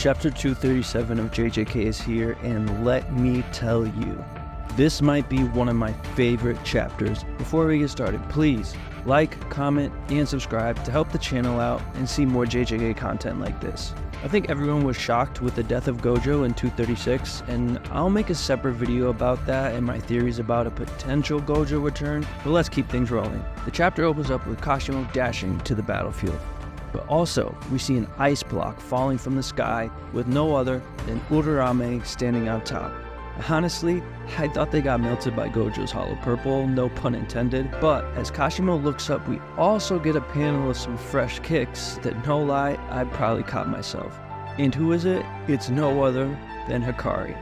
Chapter 237 of JJK is here, and let me tell you, this might be one of my favorite chapters. Before we get started, please like, comment, and subscribe to help the channel out and see more JJK content like this. I think everyone was shocked with the death of Gojo in 236, and I'll make a separate video about that and my theories about a potential Gojo return, but let's keep things rolling. The chapter opens up with Kashimo dashing to the battlefield. But also, we see an ice block falling from the sky with no other than Urarame standing on top. Honestly, I thought they got melted by Gojo's hollow purple, no pun intended, but as Kashimo looks up, we also get a panel of some fresh kicks that, no lie, I probably caught myself. And who is it? It's no other than Hikari.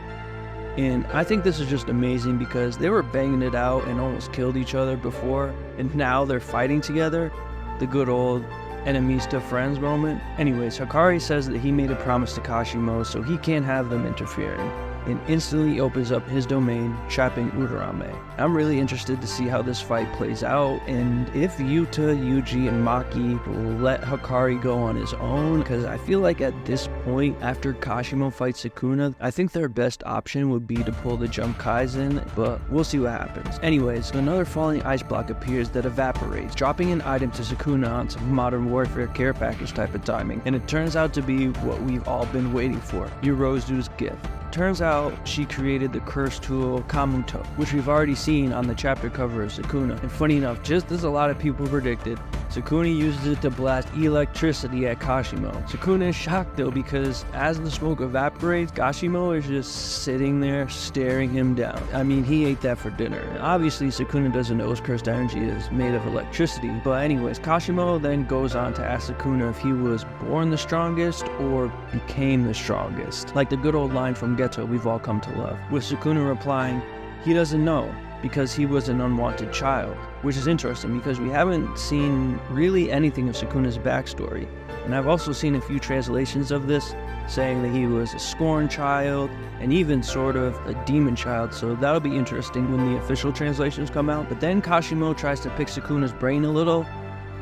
And I think this is just amazing because they were banging it out and almost killed each other before, and now they're fighting together. The good old enemies to friends moment. Anyways, Hikari says that he made a promise to Kashimo, so he can't have them interfering, and instantly opens up his domain, trapping Urarame. I'm really interested to see how this fight plays out, and if Yuta, Yuji, and Maki will let Hikari go on his own, because I feel like at this point, after Kashimo fights Sukuna, I think their best option would be to pull the Jump Kaisen, but we'll see what happens. Anyways, another falling ice block appears that evaporates, dropping an item to Sukuna on some Modern Warfare care package type of timing, and it turns out to be what we've all been waiting for, Yorozu's gift. Turns out she created the cursed tool Kamuto, which we've already seen on the chapter cover of Sukuna. And funny enough, just as a lot of people predicted, Sukuna uses it to blast electricity at Kashimo. Sukuna is shocked though because as the smoke evaporates, Kashimo is just sitting there staring him down. I mean, he ate that for dinner. And obviously Sukuna doesn't know his cursed energy is made of electricity. But anyways, Kashimo then goes on to ask Sukuna if he was born the strongest or became the strongest. Like the good old line from Ghetto we've all come to love, with Sukuna replying, he doesn't know because he was an unwanted child, which is interesting because we haven't seen really anything of Sukuna's backstory, and I've also seen a few translations of this saying that he was a scorned child and even sort of a demon child, so that'll be interesting when the official translations come out. But then Kashimo tries to pick Sukuna's brain a little,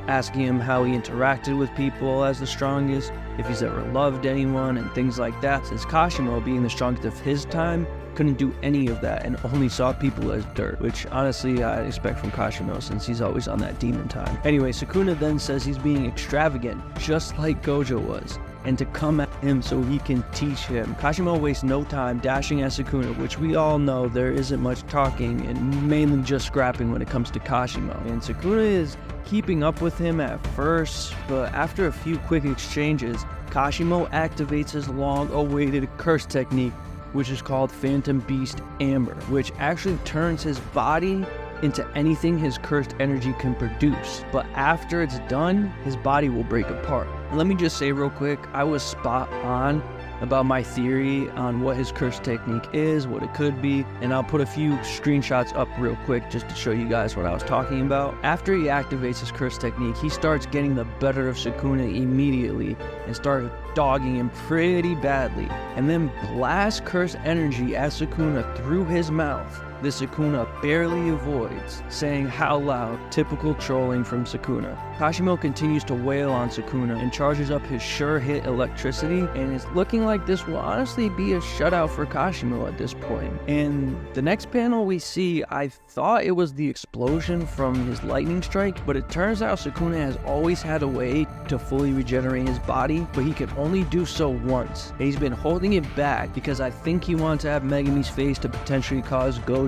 asking him how he interacted with people as the strongest, if he's ever loved anyone, and things like that, since Kashimo, being the strongest of his time, couldn't do any of that and only saw people as dirt, which honestly I expect from Kashimo since he's always on that demon time. Anyway, Sukuna then says he's being extravagant, just like Gojo was, and to come at him so he can teach him. Kashimo wastes no time dashing at Sukuna, which we all know there isn't much talking and mainly just scrapping when it comes to Kashimo. And Sukuna is keeping up with him at first, but after a few quick exchanges, Kashimo activates his long-awaited curse technique, which is called Phantom Beast Amber, which actually turns his body into anything his cursed energy can produce. But after it's done, his body will break apart. Let me just say real quick, I was spot on about my theory on what his curse technique is, what it could be, and I'll put a few screenshots up real quick just to show you guys what I was talking about. After he activates his curse technique, he starts getting the better of Sukuna immediately and starts dogging him pretty badly, and then blasts curse energy at Sukuna through his mouth. This Sukuna barely avoids, saying how loud, typical trolling from Sukuna. Kashimo continues to wail on Sukuna and charges up his sure hit electricity, and it's looking like this will honestly be a shutout for Kashimo at this point. And the next panel we see, I thought it was the explosion from his lightning strike, but it turns out Sukuna has always had a way to fully regenerate his body, but he can only do so once. And he's been holding it back because I think he wants to have Megami's face to potentially cause Gojo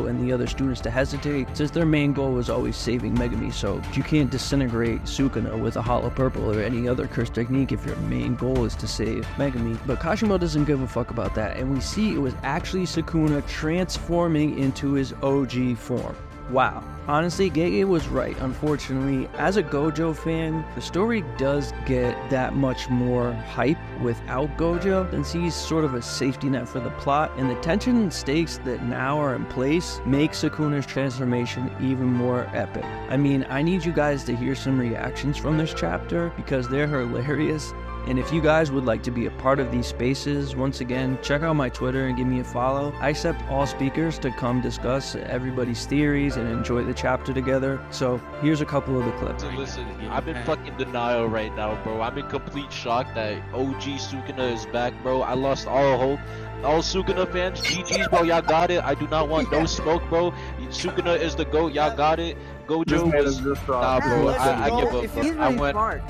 and the other students to hesitate, since their main goal was always saving Megami, so you can't disintegrate Sukuna with a hollow purple or any other curse technique if your main goal is to save Megami. But Kashimo doesn't give a fuck about that, and we see it was actually Sukuna transforming into his OG form. Wow. Honestly, Gege was right. Unfortunately, as a Gojo fan, the story does get that much more hype without Gojo, since he's sort of a safety net for the plot, and the tension and stakes that now are in place make Sukuna's transformation even more epic. I mean, I need you guys to hear some reactions from this chapter because they're hilarious, And if you guys would like to be a part of these spaces, once again, check out my Twitter and give me a follow. I accept all speakers to come discuss everybody's theories and enjoy the chapter together. So here's a couple of the clips. Listen, I'm in fucking denial right now, bro. I'm in complete shock that OG Sukuna is back, bro. I lost all hope. All Sukuna fans, GG's, bro. Y'all got it. I do not want no smoke, bro. Sukuna is the GOAT. Y'all got it. Gojo was... Nah, bro. I give up.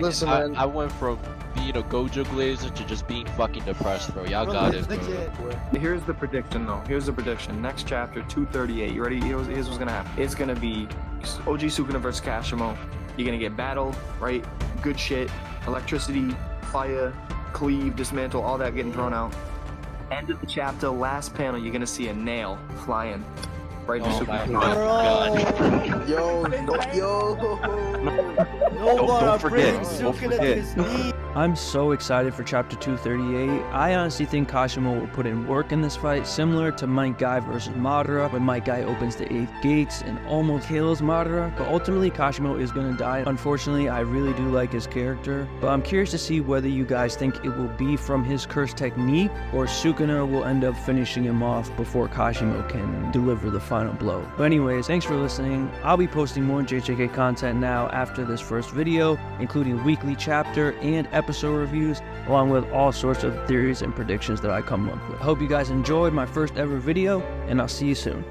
Listen, man. I went from being a Gojo glazer to just being fucking depressed, bro. Y'all got it, bro. Here's the prediction, though. Here's the prediction. Next chapter, 238. You ready? Here's what's gonna happen. It's gonna be OG Sukuna versus Kashimo. You're gonna get battled, right? Good shit. Electricity, fire, cleave, dismantle, all that getting thrown out. End of the chapter, last panel, you're gonna see a nail flying right to Sukuna. Don't forget. I'm so excited for chapter 238. I honestly think Kashimo will put in work in this fight, similar to Might Guy versus Madara, when Might Guy opens the 8th gates and almost kills Madara. But ultimately, Kashimo is going to die. Unfortunately, I really do like his character, but I'm curious to see whether you guys think it will be from his curse technique, or Sukuna will end up finishing him off before Kashimo can deliver the final blow. But anyways, thanks for listening. I'll be posting more JJK content now after this first video, including weekly chapter and episode reviews, along with all sorts of theories and predictions that I come up with. I hope you guys enjoyed my first ever video, and I'll see you soon.